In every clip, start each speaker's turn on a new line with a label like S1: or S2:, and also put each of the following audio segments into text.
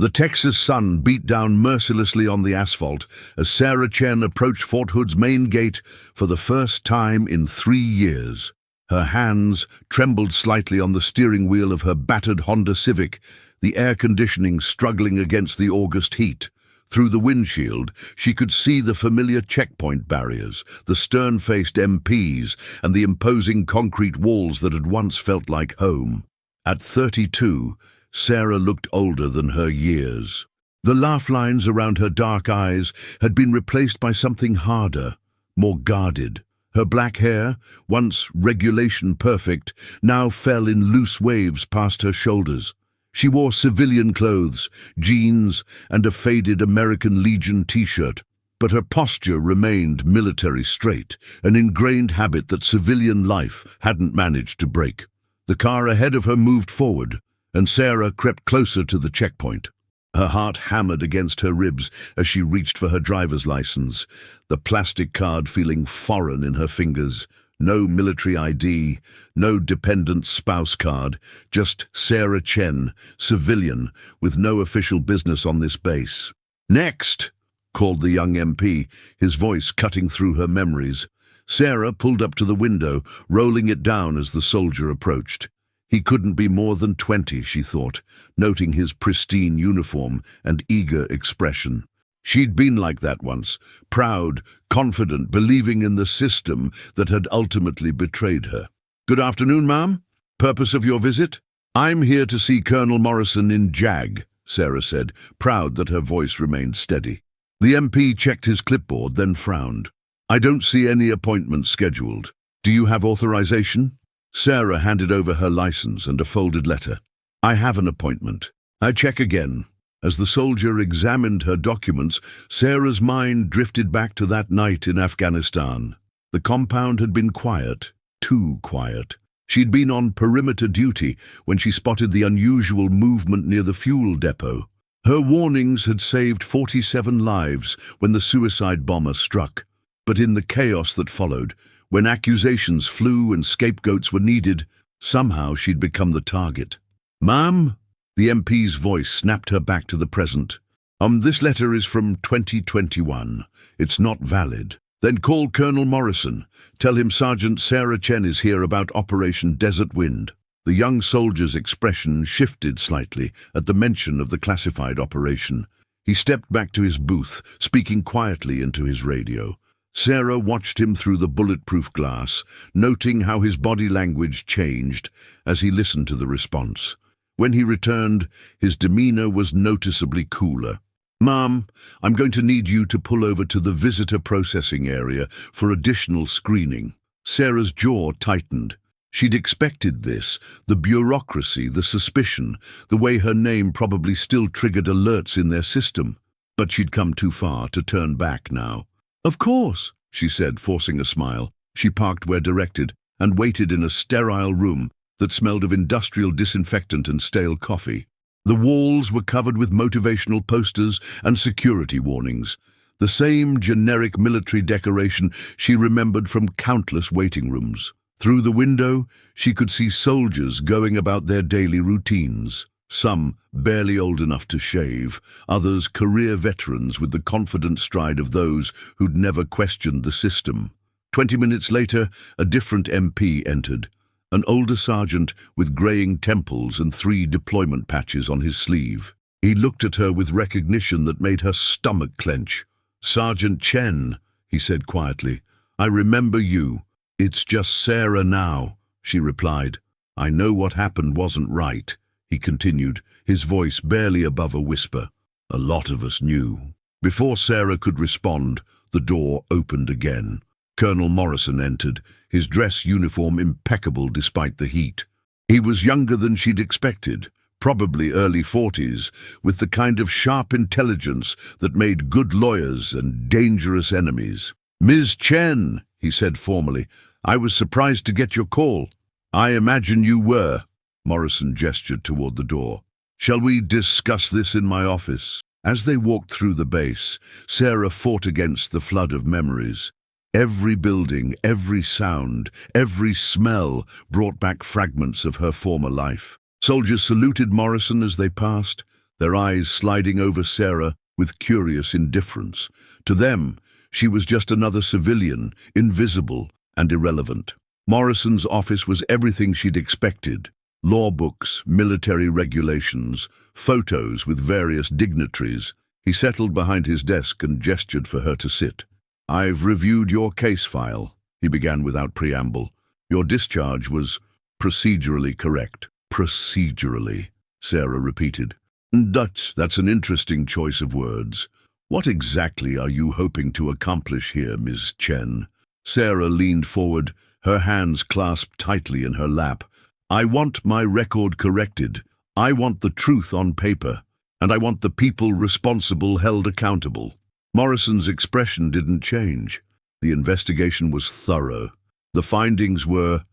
S1: The Texas sun beat down mercilessly on the asphalt as Sarah Chen approached Fort Hood's main gate for the first time in 3 years. Her hands trembled slightly on the steering wheel of her battered Honda Civic, the air conditioning struggling against the August heat. Through the windshield, she could see the familiar checkpoint barriers, the stern-faced MPs, and the imposing concrete walls that had once felt like home. At 32, Sarah looked older than her years. The laugh lines around her dark eyes had been replaced by something harder, more guarded. Her black hair, once regulation perfect, now fell in loose waves past her shoulders. She wore civilian clothes, jeans, and a faded American Legion t-shirt, but her posture remained military straight, an ingrained habit that civilian life hadn't managed to break. The car ahead of her moved forward, and Sarah crept closer to the checkpoint. Her heart hammered against her ribs as she reached for her driver's license, the plastic card feeling foreign in her fingers. No military ID, no dependent spouse card, just Sarah Chen, civilian, with no official business on this base. "Next!" called the young MP, his voice cutting through her memories. Sarah pulled up to the window, rolling it down as the soldier approached. He couldn't be more than 20, she thought, noting his pristine uniform and eager expression. She'd been like that once, proud, confident, believing in the system that had ultimately betrayed her. "Good afternoon, ma'am. Purpose of your visit?" "I'm here to see Colonel Morrison in JAG," Sarah said, proud that her voice remained steady. The MP checked his clipboard, then frowned. "I don't see any appointments scheduled. Do you have authorization?" Sarah handed over her license and a folded letter. "I have an appointment. I check again." As the soldier examined her documents, Sarah's mind drifted back to that night in Afghanistan. The compound had been quiet, too quiet. She'd been on perimeter duty when she spotted the unusual movement near the fuel depot. Her warnings had saved 47 lives when the suicide bomber struck. But in the chaos that followed, when accusations flew and scapegoats were needed, somehow she'd become the target. "Ma'am?" The MP's voice snapped her back to the present. This letter is from 2021. It's not valid." "Then call Colonel Morrison. Tell him Sergeant Sarah Chen is here about Operation Desert Wind." The young soldier's expression shifted slightly at the mention of the classified operation. He stepped back to his booth, speaking quietly into his radio. Sarah watched him through the bulletproof glass, noting how his body language changed as he listened to the response. When he returned, his demeanor was noticeably cooler. "Ma'am, I'm going to need you to pull over to the visitor processing area for additional screening." Sarah's jaw tightened. She'd expected this, the bureaucracy, the suspicion, the way her name probably still triggered alerts in their system. But she'd come too far to turn back now. "Of course," she said, forcing a smile. She parked where directed and waited in a sterile room that smelled of industrial disinfectant and stale coffee. The walls were covered with motivational posters and security warnings, the same generic military decoration she remembered from countless waiting rooms. Through the window, she could see soldiers going about their daily routines. Some barely old enough to shave, others career veterans with the confident stride of those who'd never questioned the system. 20 minutes later, a different MP entered, an older sergeant with graying temples and 3 deployment patches on his sleeve. He looked at her with recognition that made her stomach clench. "Sergeant Chen," he said quietly, "I remember you. It's just Sarah now," she replied. "I know what happened wasn't right," he continued, his voice barely above a whisper. "A lot of us knew." Before Sarah could respond, the door opened again. Colonel Morrison entered, his dress uniform impeccable despite the heat. He was younger than she'd expected, probably early 40s, with the kind of sharp intelligence that made good lawyers and dangerous enemies. "Ms. Chen," he said formally, "I was surprised to get your call." "I imagine you were." Morrison gestured toward the door. "Shall we discuss this in my office?" As they walked through the base, Sarah fought against the flood of memories. Every building, every sound, every smell brought back fragments of her former life. Soldiers saluted Morrison as they passed, their eyes sliding over Sarah with curious indifference. To them, she was just another civilian, invisible and irrelevant. Morrison's office was everything she'd expected. Law books, military regulations, photos with various dignitaries. He settled behind his desk and gestured for her to sit. "I've reviewed your case file," he began without preamble. "Your discharge was procedurally correct." "Procedurally," Sarah repeated. That's an interesting choice of words. What exactly are you hoping to accomplish here, Ms. Chen? Sarah leaned forward, her hands clasped tightly in her lap. "I want my record corrected. I want the truth on paper. And I want the people responsible held accountable." Morrison's expression didn't change. The investigation was thorough. The findings were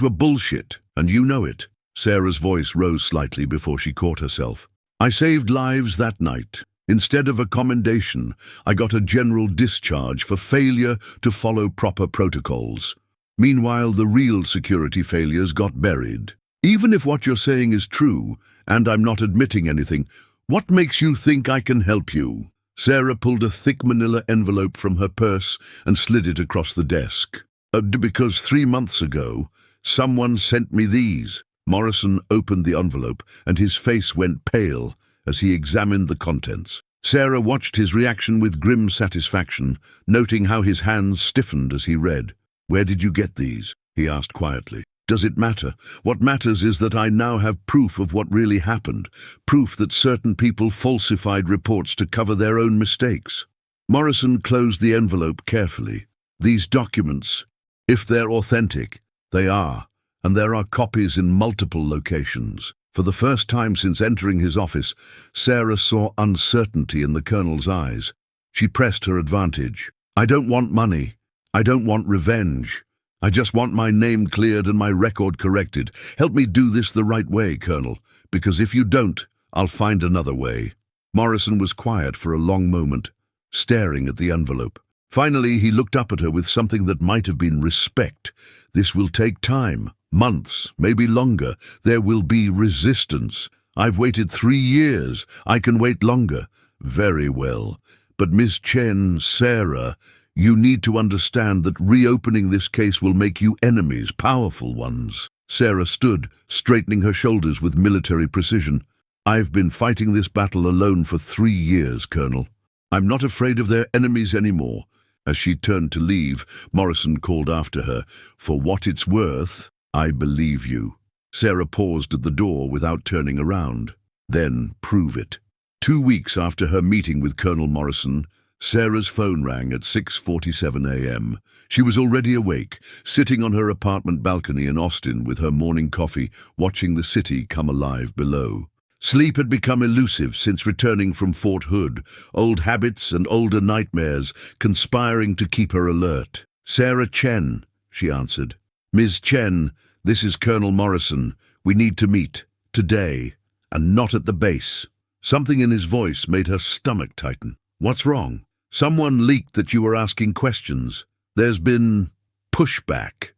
S1: bullshit, and you know it. Sarah's voice rose slightly before she caught herself. "I saved lives that night. Instead of a commendation, I got a general discharge for failure to follow proper protocols. Meanwhile, the real security failures got buried. Even if what you're saying is true, and I'm not admitting anything, what makes you think I can help you?" Sarah pulled a thick manila envelope from her purse and slid it across the desk. Because 3 months ago, someone sent me these." Morrison opened the envelope, and his face went pale as he examined the contents. Sarah watched his reaction with grim satisfaction, noting how his hands stiffened as he read. "Where did you get these?" he asked quietly. "Does it matter? What matters is that I now have proof of what really happened, proof that certain people falsified reports to cover their own mistakes." Morrison closed the envelope carefully. "These documents, if they're authentic, they are, and there are copies in multiple locations." For the first time since entering his office, Sarah saw uncertainty in the colonel's eyes. She pressed her advantage. "I don't want money. I don't want revenge. I just want my name cleared and my record corrected. Help me do this the right way, Colonel, because if you don't, I'll find another way." Morrison was quiet for a long moment, staring at the envelope. Finally, he looked up at her with something that might have been respect. "This will take time. Months, maybe longer. There will be resistance. I've waited 3 years. I can wait longer." "Very well. But Miss Chen, Sarah, you need to understand that reopening this case will make you enemies, powerful ones." Sarah stood, straightening her shoulders with military precision. "I've been fighting this battle alone for 3 years, Colonel. I'm not afraid of their enemies anymore." As she turned to leave, Morrison called after her, "For what it's worth, I believe you." Sarah paused at the door without turning around. "Then prove it." 2 weeks after her meeting with Colonel Morrison, Sarah's phone rang at 6:47 a.m. She was already awake, sitting on her apartment balcony in Austin with her morning coffee, watching the city come alive below. Sleep had become elusive since returning from Fort Hood, old habits and older nightmares conspiring to keep her alert. "Sarah Chen," she answered. "Ms. Chen, this is Colonel Morrison. We need to meet. Today. And not at the base." Something in his voice made her stomach tighten. "What's wrong?" "Someone leaked that you were asking questions. There's been pushback.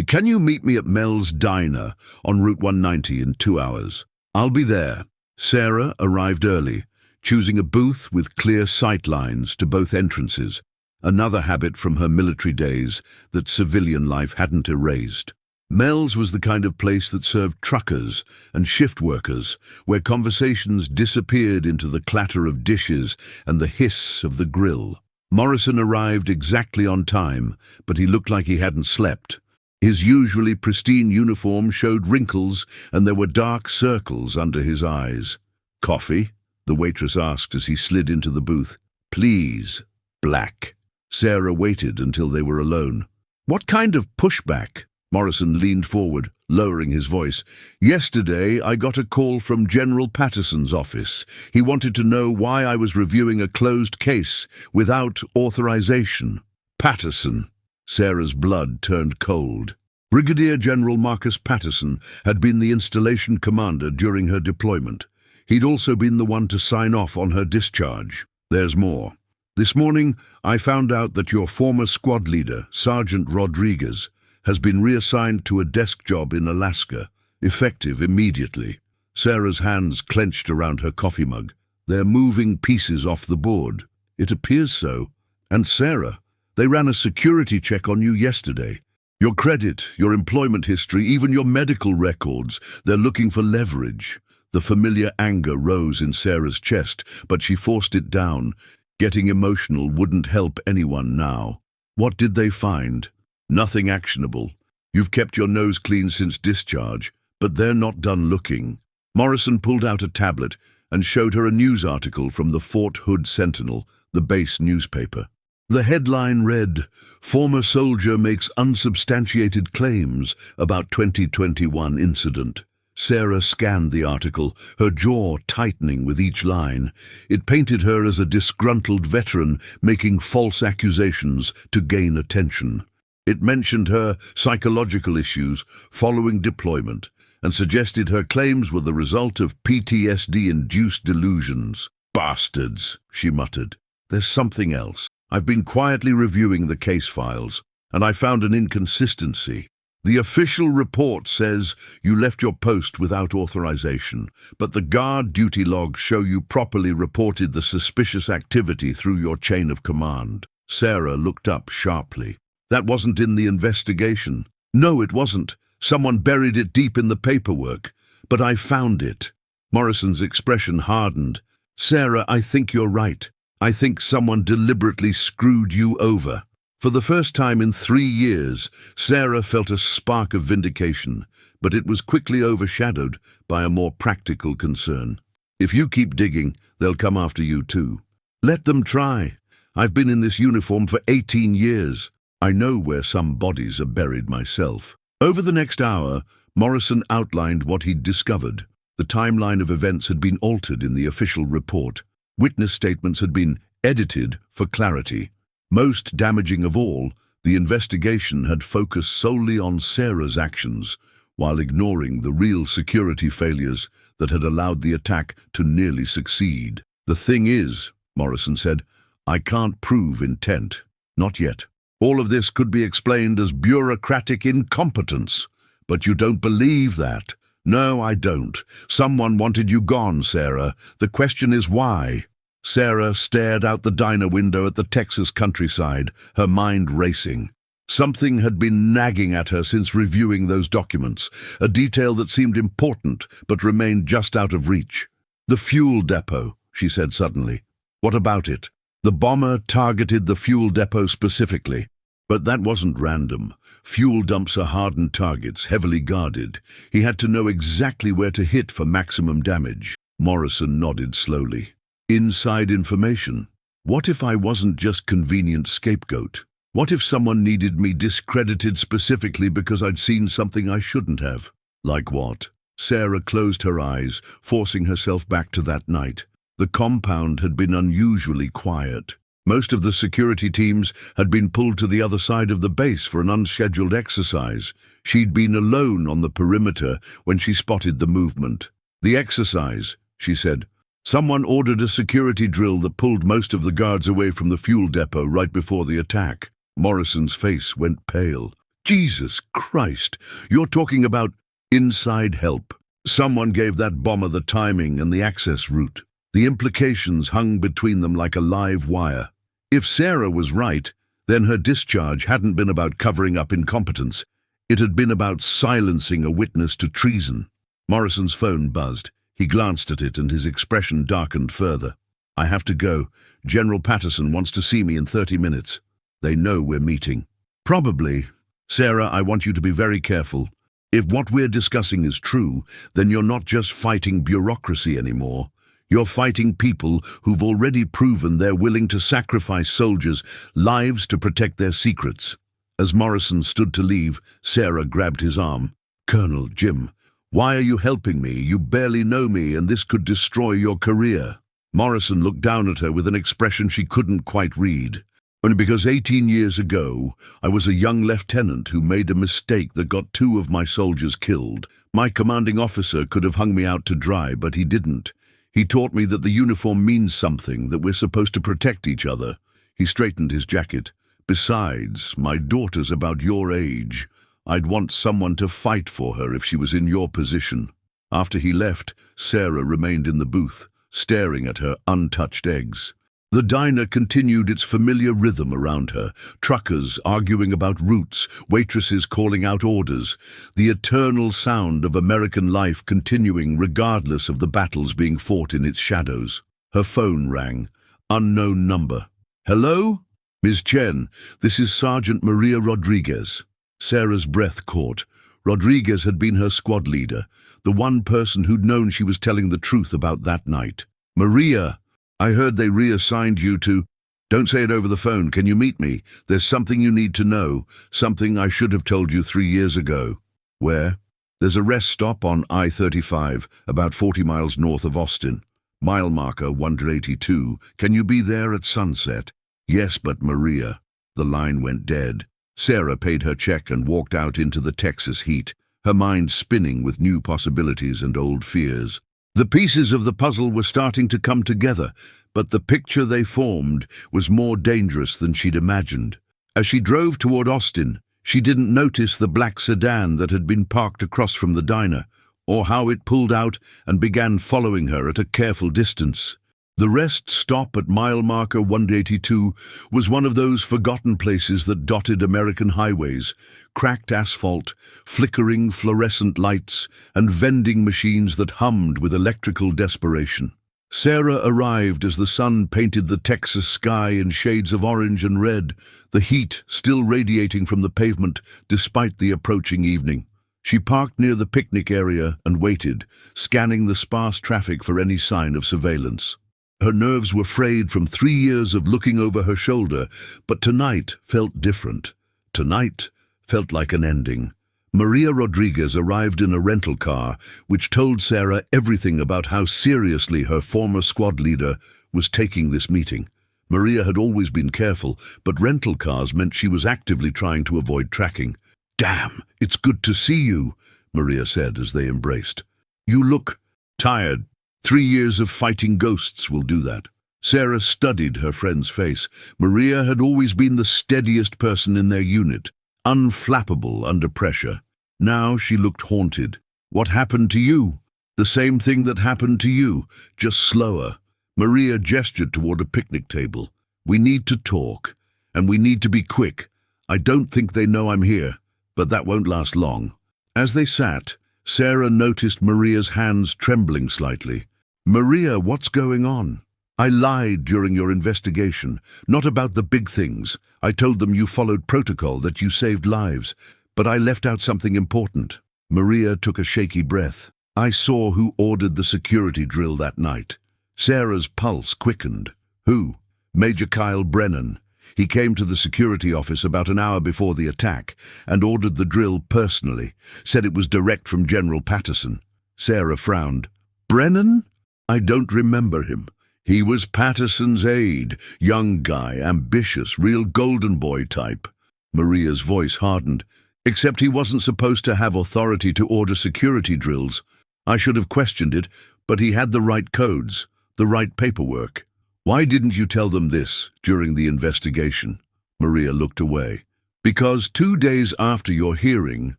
S1: Can you meet me at Mel's Diner on Route 190 in 2 hours? I'll be there." Sarah arrived early, choosing a booth with clear sight lines to both entrances, another habit from her military days that civilian life hadn't erased. Mel's was the kind of place that served truckers and shift workers, where conversations disappeared into the clatter of dishes and the hiss of the grill. Morrison arrived exactly on time, but he looked like he hadn't slept. His usually pristine uniform showed wrinkles, and there were dark circles under his eyes. "Coffee?" the waitress asked as he slid into the booth. "Please." "Black." Sarah waited until they were alone. "What kind of pushback?" Morrison leaned forward, lowering his voice. "Yesterday, I got a call from General Patterson's office. He wanted to know why I was reviewing a closed case without authorization." Patterson. Sarah's blood turned cold. Brigadier General Marcus Patterson had been the installation commander during her deployment. He'd also been the one to sign off on her discharge. "There's more. This morning, I found out that your former squad leader, Sergeant Rodriguez, has been reassigned to a desk job in Alaska, effective immediately." Sarah's hands clenched around her coffee mug. "They're moving pieces off the board." "It appears so." "And Sarah, they ran a security check on you yesterday. Your credit, your employment history, even your medical records. They're looking for leverage." The familiar anger rose in Sarah's chest, but she forced it down. Getting emotional wouldn't help anyone now. "What did they find?" "Nothing actionable. You've kept your nose clean since discharge, but they're not done looking." Morrison pulled out a tablet and showed her a news article from the Fort Hood Sentinel, the base newspaper. The headline read, "Former soldier makes unsubstantiated claims about 2021 incident." Sarah scanned the article, her jaw tightening with each line. It painted her as a disgruntled veteran making false accusations to gain attention. It mentioned her psychological issues following deployment and suggested her claims were the result of PTSD-induced delusions. "Bastards," she muttered. "There's something else. I've been quietly reviewing the case files, and I found an inconsistency. The official report says you left your post without authorization, but the guard duty logs show you properly reported the suspicious activity through your chain of command." Sarah looked up sharply. "That wasn't in the investigation." "No, it wasn't. Someone buried it deep in the paperwork. But I found it." Morrison's expression hardened. "Sarah, I think you're right. I think someone deliberately screwed you over." For the first time in 3 years, Sarah felt a spark of vindication, but it was quickly overshadowed by a more practical concern. "If you keep digging, they'll come after you too." "Let them try. I've been in this uniform for 18 years. I know where some bodies are buried myself." Over the next hour, Morrison outlined what he'd discovered. The timeline of events had been altered in the official report. Witness statements had been edited for clarity. Most damaging of all, the investigation had focused solely on Sarah's actions, while ignoring the real security failures that had allowed the attack to nearly succeed. "The thing is," Morrison said, "I can't prove intent. Not yet. All of this could be explained as bureaucratic incompetence. But you don't believe that." "No, I don't. Someone wanted you gone, Sarah. The question is why?" Sarah stared out the diner window at the Texas countryside, her mind racing. Something had been nagging at her since reviewing those documents, a detail that seemed important but remained just out of reach. "The fuel depot," she said suddenly. "What about it?" "The bomber targeted the fuel depot specifically. But that wasn't random. Fuel dumps are hardened targets, heavily guarded. He had to know exactly where to hit for maximum damage." Morrison nodded slowly. "Inside information. What if I wasn't just convenient scapegoat? What if someone needed me discredited specifically because I'd seen something I shouldn't have?" "Like what?" Sarah closed her eyes, forcing herself back to that night. The compound had been unusually quiet. Most of the security teams had been pulled to the other side of the base for an unscheduled exercise. She'd been alone on the perimeter when she spotted the movement. "The exercise," she said. "Someone ordered a security drill that pulled most of the guards away from the fuel depot right before the attack." Morrison's face went pale. "Jesus Christ, you're talking about inside help. Someone gave that bomber the timing and the access route. The implications hung between them like a live wire. If Sarah was right, then her discharge hadn't been about covering up incompetence. It had been about silencing a witness to treason." Morrison's phone buzzed. He glanced at it and his expression darkened further. "I have to go. General Patterson wants to see me in 30 minutes. They know we're meeting." "Probably. Sarah, I want you to be very careful. If what we're discussing is true, then you're not just fighting bureaucracy anymore. You're fighting people who've already proven they're willing to sacrifice soldiers' lives to protect their secrets." As Morrison stood to leave, Sarah grabbed his arm. "Colonel, Jim, why are you helping me? You barely know me, and this could destroy your career." Morrison looked down at her with an expression she couldn't quite read. "Only because 18 years ago, I was a young lieutenant who made a mistake that got 2 of my soldiers killed. My commanding officer could have hung me out to dry, but he didn't. He taught me that the uniform means something, that we're supposed to protect each other." He straightened his jacket. "Besides, my daughter's about your age. I'd want someone to fight for her if she was in your position." After he left, Sarah remained in the booth, staring at her untouched eggs. The diner continued its familiar rhythm around her, truckers arguing about routes, waitresses calling out orders, the eternal sound of American life continuing regardless of the battles being fought in its shadows. Her phone rang. Unknown number. "Hello? Ms. Chen, this is Sergeant Maria Rodriguez." Sarah's breath caught. Rodriguez had been her squad leader, the one person who'd known she was telling the truth about that night. "Maria, I heard they reassigned you to—" "Don't say it over the phone. Can you meet me? There's something you need to know, something I should have told you 3 years ago." "Where?" "There's a rest stop on I-35, about 40 miles north of Austin. Mile marker 182. Can you be there at sunset?" "Yes, but Maria." The line went dead. Sarah paid her check and walked out into the Texas heat, her mind spinning with new possibilities and old fears. The pieces of the puzzle were starting to come together, but the picture they formed was more dangerous than she'd imagined. As she drove toward Austin, she didn't notice the black sedan that had been parked across from the diner, or how it pulled out and began following her at a careful distance. The rest stop at mile marker 182 was one of those forgotten places that dotted American highways, cracked asphalt, flickering fluorescent lights, and vending machines that hummed with electrical desperation. Sarah arrived as the sun painted the Texas sky in shades of orange and red, the heat still radiating from the pavement despite the approaching evening. She parked near the picnic area and waited, scanning the sparse traffic for any sign of surveillance. Her nerves were frayed from 3 years of looking over her shoulder, but tonight felt different. Tonight felt like an ending. Maria Rodriguez arrived in a rental car, which told Sarah everything about how seriously her former squad leader was taking this meeting. Maria had always been careful, but rental cars meant she was actively trying to avoid tracking. "Damn, it's good to see you," Maria said as they embraced. "You look tired. 3 years of fighting ghosts will do that." Sarah studied her friend's face. Maria had always been the steadiest person in their unit, unflappable under pressure. Now she looked haunted. "What happened to you?" "The same thing that happened to you, just slower." Maria gestured toward a picnic table. "We need to talk, and we need to be quick. I don't think they know I'm here, but that won't last long." As they sat, Sarah noticed Maria's hands trembling slightly. "Maria, what's going on?" "I lied during your investigation, not about the big things. I told them you followed protocol, that you saved lives, but I left out something important." Maria took a shaky breath. "I saw who ordered the security drill that night." Sarah's pulse quickened. "Who?" "Major Kyle Brennan. He came to the security office about an hour before the attack and ordered the drill personally, said it was direct from General Patterson." Sarah frowned. "Brennan? I don't remember him." "He was Patterson's aide, young guy, ambitious, real golden boy type." Maria's voice hardened. "Except he wasn't supposed to have authority to order security drills. I should have questioned it, but he had the right codes, the right paperwork." "Why didn't you tell them this during the investigation?" Maria looked away. "Because 2 days after your hearing,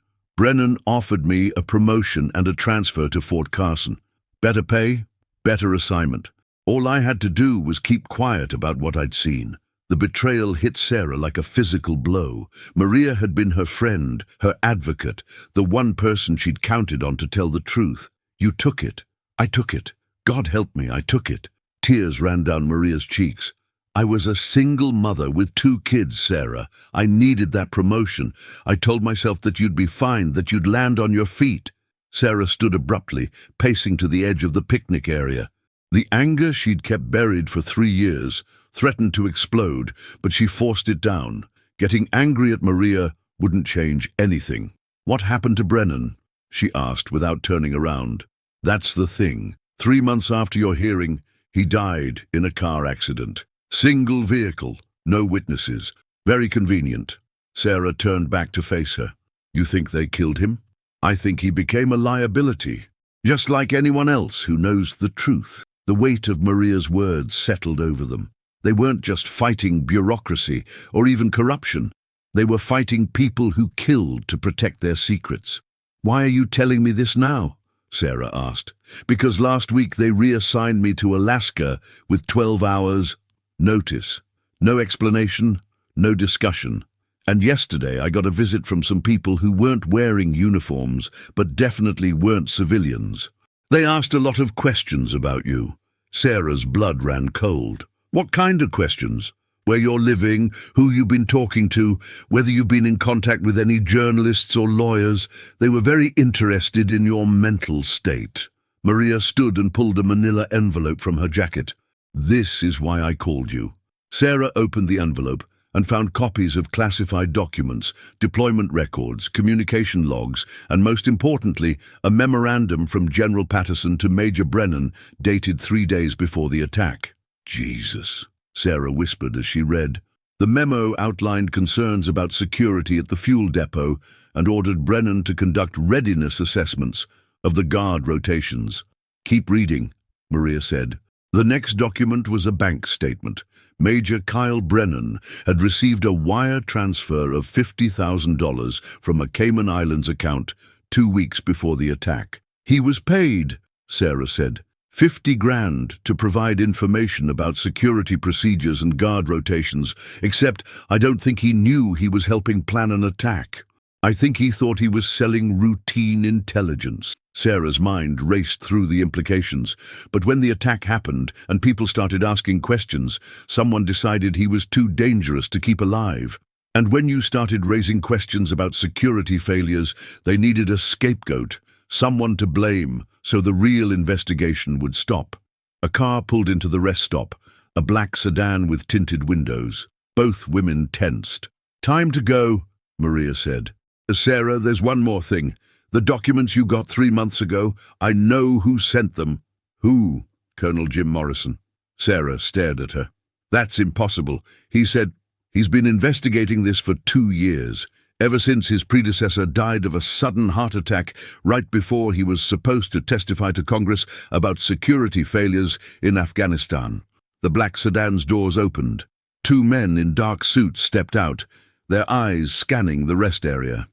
S1: Brennan offered me a promotion and a transfer to Fort Carson. Better pay, better assignment. All I had to do was keep quiet about what I'd seen." The betrayal hit Sarah like a physical blow. Maria had been her friend, her advocate, the one person she'd counted on to tell the truth. "You took it." "I took it. God help me, I took it." Tears ran down Maria's cheeks. "I was a single mother with 2 kids, Sarah. I needed that promotion. I told myself that you'd be fine, that you'd land on your feet." Sarah stood abruptly, pacing to the edge of the picnic area. The anger she'd kept buried for 3 years threatened to explode, but she forced it down. Getting angry at Maria wouldn't change anything. "What happened to Brennan?" she asked without turning around. "That's the thing. 3 months after your hearing, he died in a car accident. Single vehicle, no witnesses. Very convenient." Sarah turned back to face her. "You think they killed him?" "I think he became a liability, just like anyone else who knows the truth." The weight of Maria's words settled over them. They weren't just fighting bureaucracy or even corruption. They were fighting people who killed to protect their secrets. "Why are you telling me this now?" Sarah asked. Because last week they reassigned me to Alaska with 12 hours notice. No explanation, no discussion. And yesterday I got a visit from some people who weren't wearing uniforms, but definitely weren't civilians. They asked a lot of questions about you. Sarah's blood ran cold. What kind of questions? Where you're living, who you've been talking to, whether you've been in contact with any journalists or lawyers. They were very interested in your mental state. Maria stood and pulled a manila envelope from her jacket. This is why I called you. Sarah opened the envelope and found copies of classified documents, deployment records, communication logs, and most importantly, a memorandum from General Patterson to Major Brennan dated 3 days before the attack. Jesus, Sarah whispered as she read. The memo outlined concerns about security at the fuel depot and ordered Brennan to conduct readiness assessments of the guard rotations. Keep reading, Maria said. The next document was a bank statement. Major Kyle Brennan had received a wire transfer of $50,000 from a Cayman Islands account 2 weeks before the attack. He was paid, Sarah said, 50 grand to provide information about security procedures and guard rotations, except I don't think he knew he was helping plan an attack. I think he thought he was selling routine intelligence. Sarah's mind raced through the implications, but when the attack happened and people started asking questions, someone decided he was too dangerous to keep alive. And when you started raising questions about security failures, they needed a scapegoat, someone to blame, so the real investigation would stop. A car pulled into the rest stop, a black sedan with tinted windows. Both women tensed. Time to go, Maria said. Sarah, there's one more thing. The documents you got 3 months ago, I know who sent them. Who? Colonel Jim Morrison. Sarah stared at her. That's impossible. He said he's been investigating this for 2 years, ever since his predecessor died of a sudden heart attack right before he was supposed to testify to Congress about security failures in Afghanistan. The black sedan's doors opened. 2 men in dark suits stepped out, their eyes scanning the rest area.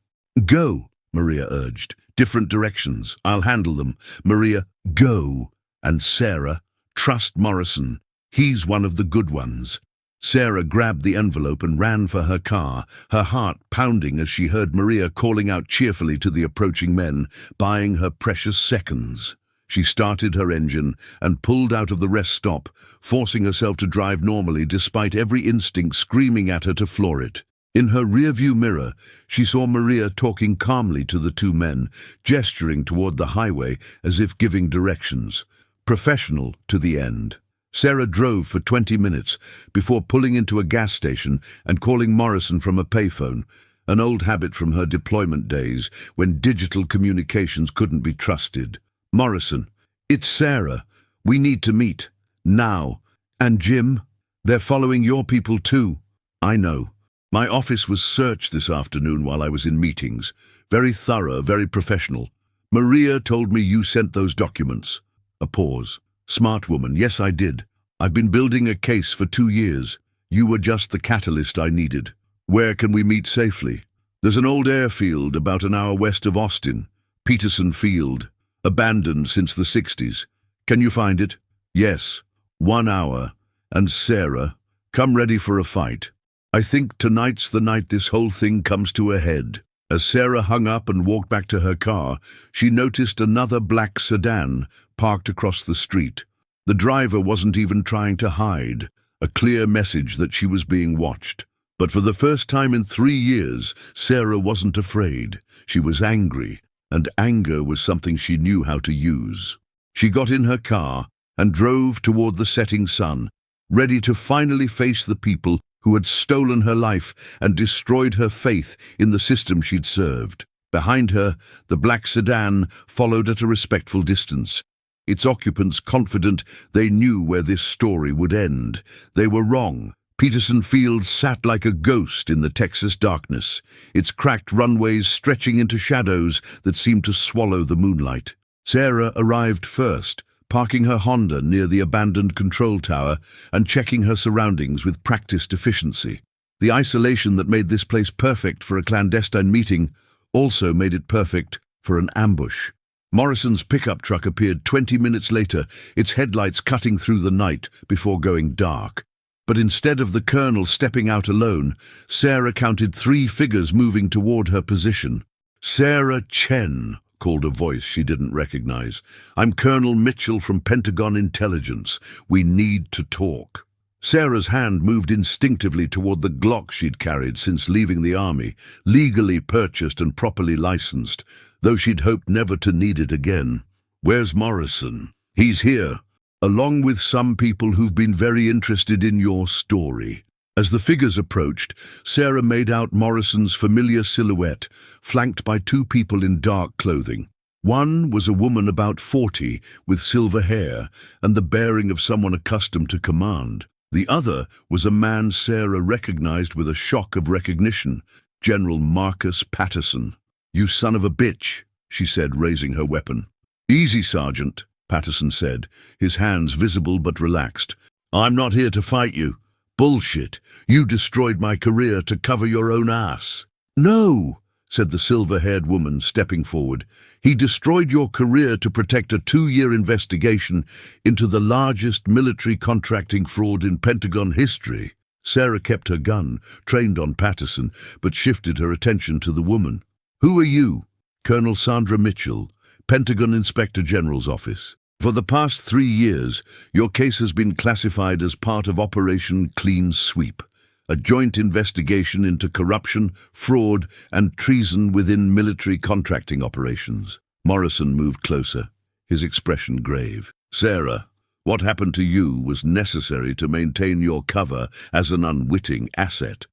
S1: Go, Maria urged. Different directions. I'll handle them. Maria, go. And Sarah, trust Morrison. He's one of the good ones. Sarah grabbed the envelope and ran for her car, her heart pounding as she heard Maria calling out cheerfully to the approaching men, buying her precious seconds. She started her engine and pulled out of the rest stop, forcing herself to drive normally despite every instinct screaming at her to floor it. In her rearview mirror, she saw Maria talking calmly to the 2 men, gesturing toward the highway as if giving directions. Professional to the end. Sarah drove for 20 minutes before pulling into a gas station and calling Morrison from a payphone, an old habit from her deployment days when digital communications couldn't be trusted. Morrison, it's Sarah. We need to meet. Now. And Jim, they're following your people too. I know. My office was searched this afternoon while I was in meetings. Very thorough, very professional. Maria told me you sent those documents. A pause. Smart woman, yes I did. I've been building a case for 2 years. You were just the catalyst I needed. Where can we meet safely? There's an old airfield about an hour west of Austin. Peterson Field. Abandoned since the 60s. Can you find it? Yes. 1 hour. And Sarah, come ready for a fight. I think tonight's the night this whole thing comes to a head. As Sarah hung up and walked back to her car, she noticed another black sedan parked across the street. The driver wasn't even trying to hide, a clear message that she was being watched. But for the first time in 3 years, Sarah wasn't afraid. She was angry, and anger was something she knew how to use. She got in her car and drove toward the setting sun, ready to finally face the people who had stolen her life and destroyed her faith in the system she'd served. Behind her, the black sedan followed at a respectful distance, its occupants confident they knew where this story would end. They were wrong. Peterson Field sat like a ghost in the Texas darkness, its cracked runways stretching into shadows that seemed to swallow the moonlight. Sarah arrived first, parking her Honda near the abandoned control tower and checking her surroundings with practiced efficiency. The isolation that made this place perfect for a clandestine meeting also made it perfect for an ambush. Morrison's pickup truck appeared 20 minutes later, its headlights cutting through the night before going dark. But instead of the colonel stepping out alone, Sarah counted 3 figures moving toward her position. "Sarah Chen," called a voice she didn't recognize. "I'm Colonel Mitchell from Pentagon Intelligence. We need to talk." Sarah's hand moved instinctively toward the Glock she'd carried since leaving the army, legally purchased and properly licensed, though she'd hoped never to need it again. "Where's Morrison?" "He's here, along with some people who've been very interested in your story." As the figures approached, Sarah made out Morrison's familiar silhouette, flanked by 2 people in dark clothing. One was a woman about 40, with silver hair and the bearing of someone accustomed to command. The other was a man Sarah recognized with a shock of recognition, General Marcus Patterson. "You son of a bitch," she said, raising her weapon. "Easy, Sergeant," Patterson said, his hands visible but relaxed. "I'm not here to fight you. Bullshit. You destroyed my career to cover your own ass." "No," said the silver-haired woman, stepping forward. "He destroyed your career to protect a 2-year investigation into the largest military contracting fraud in Pentagon history." Sarah kept her gun, trained on Patterson, but shifted her attention to the woman. "Who are you?" "Colonel Sandra Mitchell, Pentagon Inspector General's office. For the past 3 years, your case has been classified as part of Operation Clean Sweep, a joint investigation into corruption, fraud, and treason within military contracting operations." Morrison moved closer, his expression grave. "Sarah, what happened to you was necessary to maintain your cover as an unwitting asset."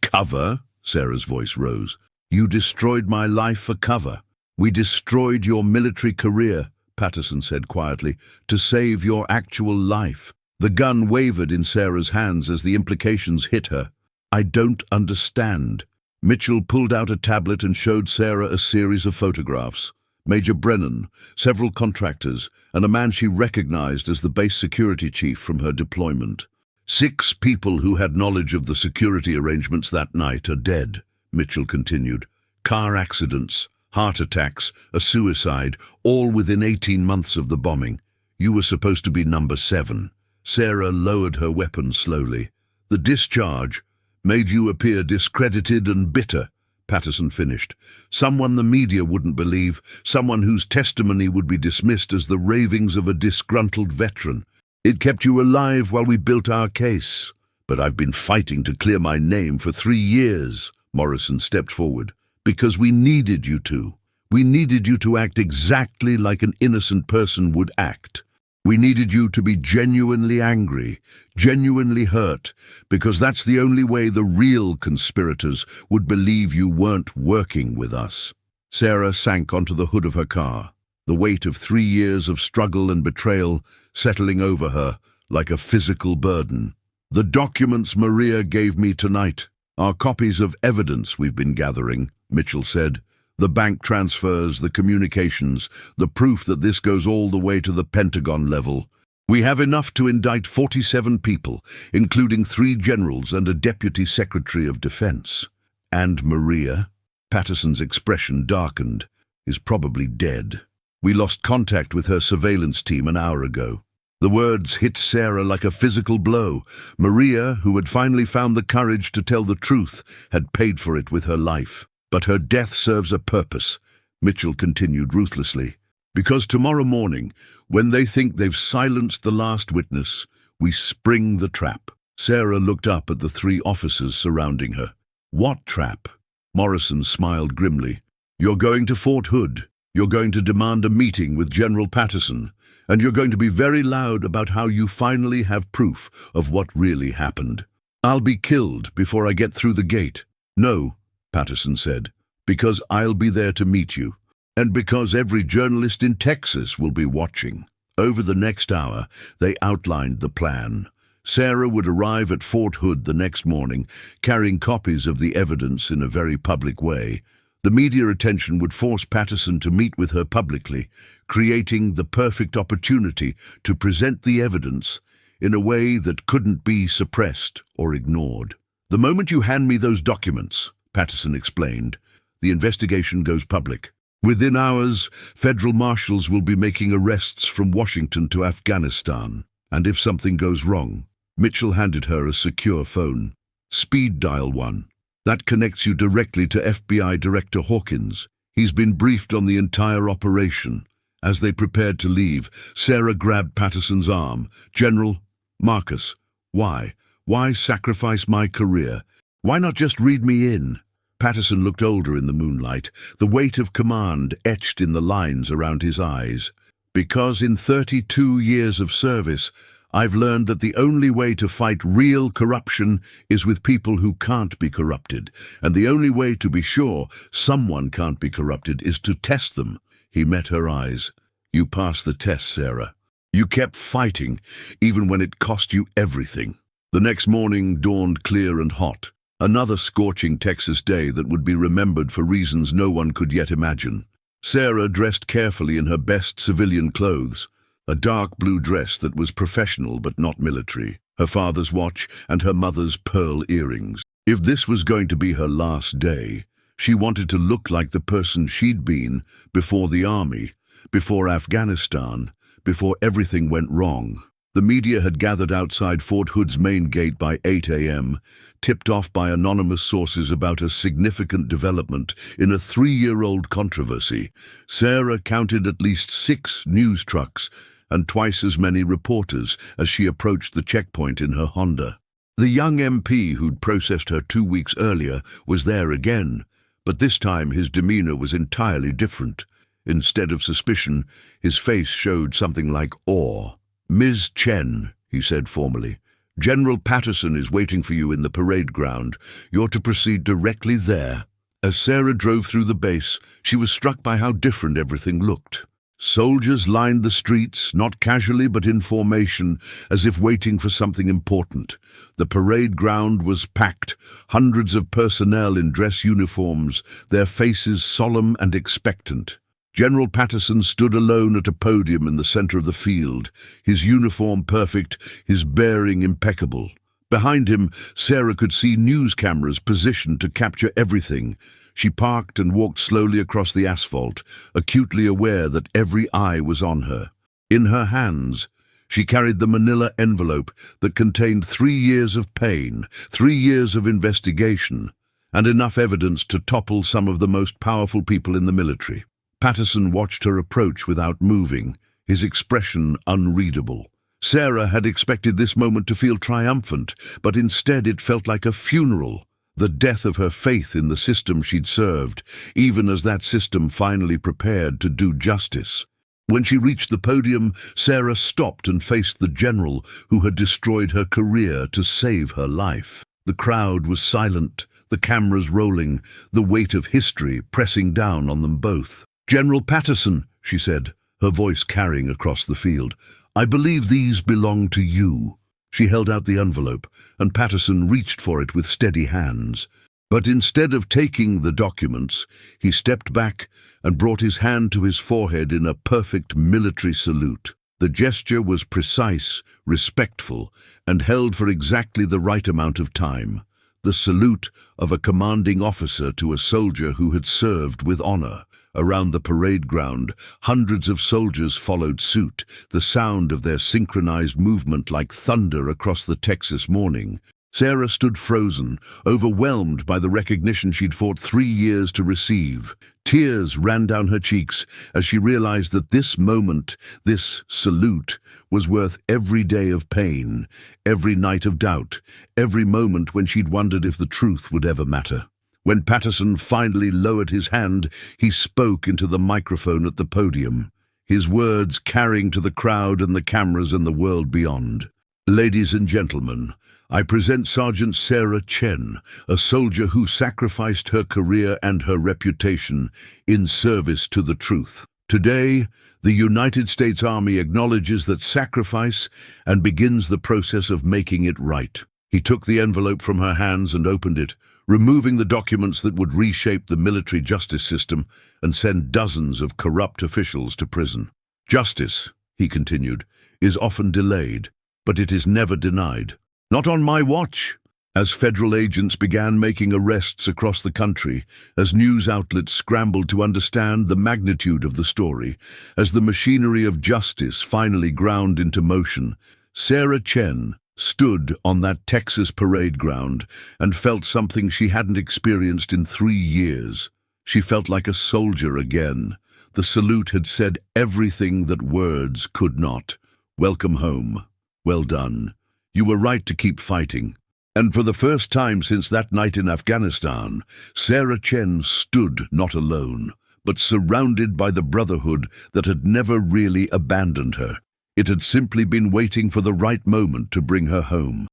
S1: Cover?" Sarah's voice rose. "You destroyed my life for cover. We destroyed your military career," Patterson said quietly, "to save your actual life." The gun wavered in Sarah's hands as the implications hit her. "I don't understand." Mitchell pulled out a tablet and showed Sarah a series of photographs. Major Brennan, several contractors, and a man she recognized as the base security chief from her deployment. 6 people who had knowledge of the security arrangements that night are dead, Mitchell continued. Car accidents, heart attacks, a suicide, all within 18 months of the bombing. You were supposed to be number 7. Sarah lowered her weapon slowly. "The discharge made you appear discredited and bitter," Patterson finished. "Someone the media wouldn't believe, someone whose testimony would be dismissed as the ravings of a disgruntled veteran. It kept you alive while we built our case. But I've been fighting to clear my name for 3 years, Morrison stepped forward, because we needed you to. We needed you to act exactly like an innocent person would act. We needed you to be genuinely angry, genuinely hurt, because that's the only way the real conspirators would believe you weren't working with us." Sarah sank onto the hood of her car, the weight of 3 years of struggle and betrayal settling over her like a physical burden. "The documents Maria gave me tonight are copies of evidence we've been gathering," Mitchell said. "The bank transfers, the communications, the proof that this goes all the way to the Pentagon level. We have enough to indict 47 people, including 3 generals and a deputy secretary of defense. And Maria," Patterson's expression darkened, "is probably dead. We lost contact with her surveillance team an hour ago." The words hit Sarah like a physical blow. Maria, who had finally found the courage to tell the truth, had paid for it with her life. "But her death serves a purpose," Mitchell continued ruthlessly. "Because tomorrow morning, when they think they've silenced the last witness, we spring the trap." Sarah looked up at the 3 officers surrounding her. "What trap?" Morrison smiled grimly. "You're going to Fort Hood. You're going to demand a meeting with General Patterson. And you're going to be very loud about how you finally have proof of what really happened. I'll be killed before I get through the gate." "No," Patterson said, "because I'll be there to meet you. And because every journalist in Texas will be watching." Over the next hour, they outlined the plan. Sarah would arrive at Fort Hood the next morning, carrying copies of the evidence in a very public way. The media attention would force Patterson to meet with her publicly, creating the perfect opportunity to present the evidence in a way that couldn't be suppressed or ignored. "The moment you hand me those documents," Patterson explained, "the investigation goes public. Within hours, federal marshals will be making arrests from Washington to Afghanistan. And if something goes wrong, Mitchell handed her a secure phone. Speed dial 1. That connects you directly to FBI Director Hawkins. He's been briefed on the entire operation. As they prepared to leave, Sarah grabbed Patterson's arm. "General, Marcus, why? Why sacrifice my career? Why not just read me in?" Patterson looked older in the moonlight, the weight of command etched in the lines around his eyes. "Because in 32 years of service, I've learned that the only way to fight real corruption is with people who can't be corrupted, and the only way to be sure someone can't be corrupted is to test them." He met her eyes. "You passed the test, Sarah. You kept fighting, even when it cost you everything." The next morning dawned clear and hot. Another scorching Texas day that would be remembered for reasons no one could yet imagine. Sarah dressed carefully in her best civilian clothes, a dark blue dress that was professional but not military, her father's watch and her mother's pearl earrings. If this was going to be her last day, she wanted to look like the person she'd been before the army, before Afghanistan, before everything went wrong. The media had gathered outside Fort Hood's main gate by 8 a.m., tipped off by anonymous sources about a significant development in a 3-year-old controversy. Sarah counted at least 6 news trucks and twice as many reporters as she approached the checkpoint in her Honda. The young MP who'd processed her 2 weeks earlier was there again, but this time his demeanor was entirely different. Instead of suspicion, his face showed something like awe. "Ms. Chen," he said formally, "General Patterson is waiting for you in the parade ground. You're to proceed directly there." As Sarah drove through the base, she was struck by how different everything looked. Soldiers lined the streets, not casually but in formation, as if waiting for something important. The parade ground was packed, hundreds of personnel in dress uniforms, their faces solemn and expectant. General Patterson stood alone at a podium in the center of the field, his uniform perfect, his bearing impeccable. Behind him, Sarah could see news cameras positioned to capture everything. She parked and walked slowly across the asphalt, acutely aware that every eye was on her. In her hands, she carried the manila envelope that contained 3 years of pain, 3 years of investigation, and enough evidence to topple some of the most powerful people in the military. Patterson watched her approach without moving, his expression unreadable. Sarah had expected this moment to feel triumphant, but instead it felt like a funeral, the death of her faith in the system she'd served, even as that system finally prepared to do justice. When she reached the podium, Sarah stopped and faced the general who had destroyed her career to save her life. The crowd was silent, the cameras rolling, the weight of history pressing down on them both. "General Patterson," she said, her voice carrying across the field, "I believe these belong to you." She held out the envelope, and Patterson reached for it with steady hands. But instead of taking the documents, he stepped back and brought his hand to his forehead in a perfect military salute. The gesture was precise, respectful, and held for exactly the right amount of time. The salute of a commanding officer to a soldier who had served with honor. Around the parade ground, hundreds of soldiers followed suit, the sound of their synchronized movement like thunder across the Texas morning. Sarah stood frozen, overwhelmed by the recognition she'd fought 3 years to receive. Tears ran down her cheeks as she realized that this moment, this salute, was worth every day of pain, every night of doubt, every moment when she'd wondered if the truth would ever matter. When Patterson finally lowered his hand, he spoke into the microphone at the podium, his words carrying to the crowd and the cameras and the world beyond. "Ladies and gentlemen, I present Sergeant Sarah Chen, a soldier who sacrificed her career and her reputation in service to the truth. Today, the United States Army acknowledges that sacrifice and begins the process of making it right." He took the envelope from her hands and opened it, removing the documents that would reshape the military justice system and send dozens of corrupt officials to prison. "Justice," he continued, "is often delayed, but it is never denied. Not on my watch." As federal agents began making arrests across the country, as news outlets scrambled to understand the magnitude of the story, as the machinery of justice finally ground into motion, Sarah Chen stood on that Texas parade ground and felt something she hadn't experienced in 3 years. She felt like a soldier again. The salute had said everything that words could not. Welcome home. Well done. You were right to keep fighting. And for the first time since that night in Afghanistan, Sarah Chen stood not alone, but surrounded by the brotherhood that had never really abandoned her. It had simply been waiting for the right moment to bring her home.